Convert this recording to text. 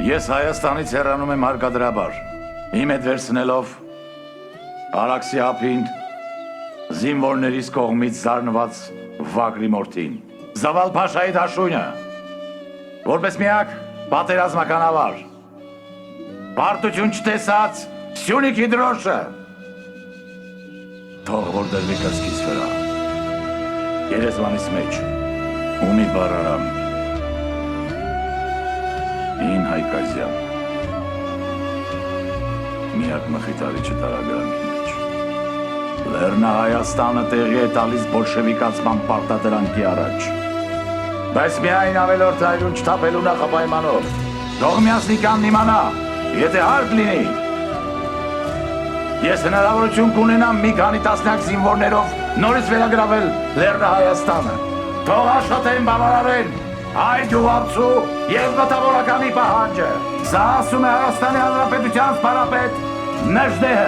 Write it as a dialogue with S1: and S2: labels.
S1: Ես Հայաստանից հեռանում եմ հարկադրաբար, իմ հետ վերցնելով Արաքսի ափին զինվորներիս կողմից զարնված Վագրի մորթին, Զավալ Փաշայի դաշույնը, որպես միակ պատերազմականավար, պարտություն չտեսած Սյունիքի դրոշը, թող որ դրվի կրծքիս վրա, գերեզմանիս մեջ, ու մի բառարամ, Ին Հայկազյան, միակ մխիթարիչը տարագրանքի մեջ, Լեռնա Հայաստանը տեղի է տալիս բոլշևիկացման պարտադրանքի առաջ, բայց միայն ավելորդ այրուն չթափելու նախապայմանով, թող միասնիկան իմանա, եթե հարկ լինի, ես հնարավորություն կունենամ մի քանի տասնյակ զինվորներով նորից վերագրավել Լեռնա Հայաստանը, թող աշխատեն բավարարեն այդ ուղղացու և մտավորականի պահանջը, սա ասում է Հայաստանի Հանրապետության սպարապետ Նժդեհը։